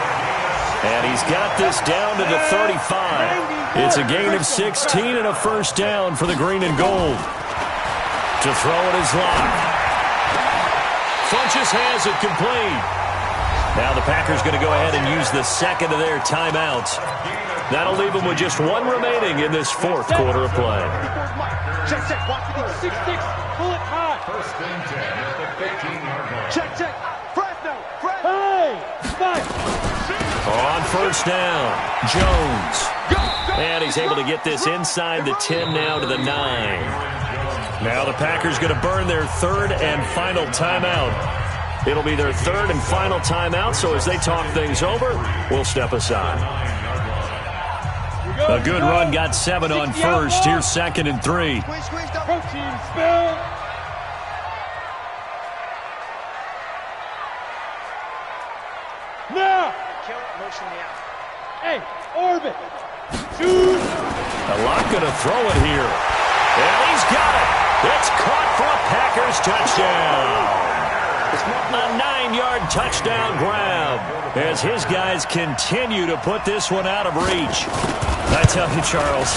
And he's got this down to the 35. It's a gain of 16 and a first down for the green and gold. To throw it is Locke. Funches has it complete. Now the Packers going to go ahead and use the second of their timeouts. That'll leave them with just 1 remaining in this fourth quarter of play. Check, watch the 6-6, pull it high. First and 10 at the 15-yard line. Check, Fresno. Hey, 5. On first down, Jones. And he's able to get this inside the 10 now to the 9. Now the Packers going to burn their third and final timeout. It'll be their third and final timeout, so as they talk things over, we'll step aside. A good run, got 7 on first. Here's second and 3. Protein spill. Now. Hey, orbit. Shoot. A lot going to throw it here. And he's got it. It's caught for a Packers touchdown. A 9-yard 40-yard touchdown grab as his guys continue to put this one out of reach. I tell you, Charles,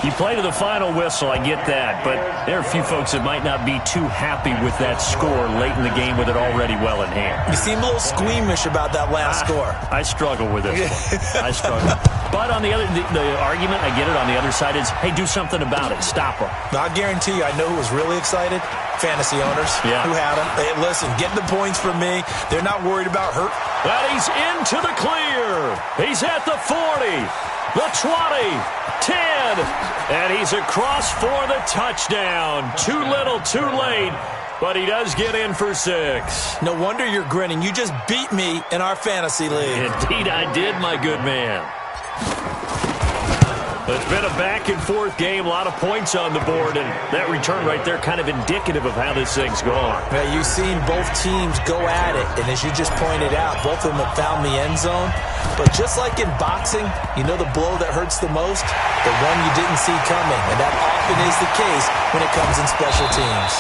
you play to the final whistle, I get that, but there are a few folks that might not be too happy with that score late in the game with it already well in hand. You seem a little squeamish about that last score. I struggle with this one. I struggle. But on the argument, I get it, on the other side is, hey, do something about it. Stop them. I guarantee you, I know who was really excited. Fantasy owners who had them. Hey, listen, get the points from me. They're not worried about hurt. And he's into the clear. He's at the 40, the 20, 10, and he's across for the touchdown. Too little, too late, but he does get in for 6. No wonder you're grinning. You just beat me in our fantasy league. Indeed I did, my good man. It's been a back-and-forth game, a lot of points on the board, and that return right there kind of indicative of how this thing's gone. Yeah, you've seen both teams go at it, and as you just pointed out, both of them have found the end zone. But just like in boxing, you know the blow that hurts the most? The one you didn't see coming, and that often is the case when it comes in special teams.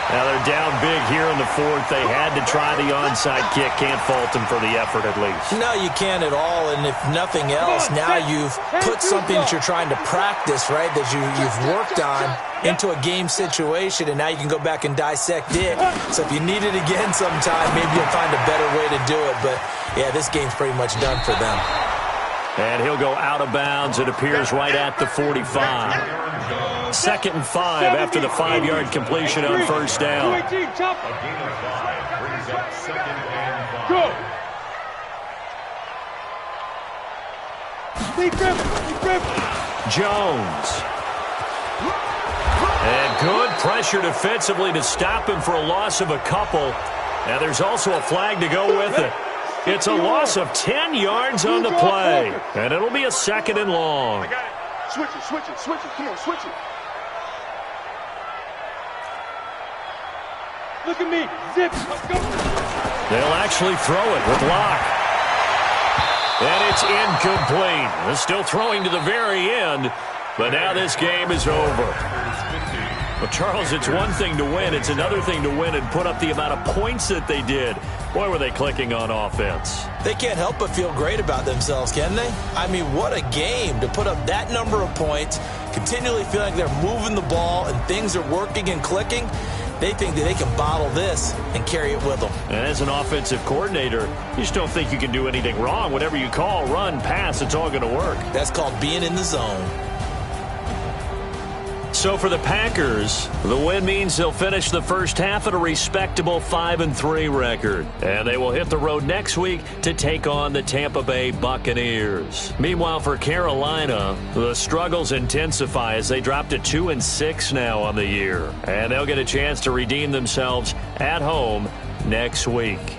Now they're down big here in the 4th. They had to try the onside kick. Can't fault them for the effort at least. No, you can't at all. And if nothing else, now you've put something that you're trying to practice, right, that you've worked on into a game situation, and now you can go back and dissect it. So if you need it again sometime, maybe you'll find a better way to do it. But, yeah, this game's pretty much done for them. And he'll go out of bounds. It appears right at the 45. 2nd and 5 after the 5-yard completion on first down. A gain of 5 brings up 2nd and 5. Go. Jones. And good pressure defensively to stop him for a loss of a couple. And there's also a flag to go with it. It's a loss of 10 yards on the play. And it'll be a 2nd and long. I got it. Switch it. Come on, switch it. Look at me. Zip. Let's go. They'll actually throw it with Locke. And it's incomplete. They're still throwing to the very end. But now this game is over. Well, Charles, it's one thing to win. It's another thing to win and put up the amount of points that they did. Boy, were they clicking on offense. They can't help but feel great about themselves, can they? I mean, what a game to put up that number of points, continually feeling like they're moving the ball and things are working and clicking. They think that they can bottle this and carry it with them. And as an offensive coordinator, you just don't think you can do anything wrong. Whatever you call, run, pass, it's all going to work. That's called being in the zone. So for the Packers, the win means they'll finish the first half at a respectable 5-3 record. And they will hit the road next week to take on the Tampa Bay Buccaneers. Meanwhile, for Carolina, the struggles intensify as they drop to 2-6 now on the year. And they'll get a chance to redeem themselves at home next week.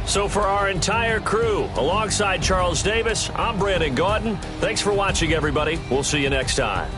So for our entire crew, alongside Charles Davis, I'm Brandon Gautin. Thanks for watching, everybody. We'll see you next time.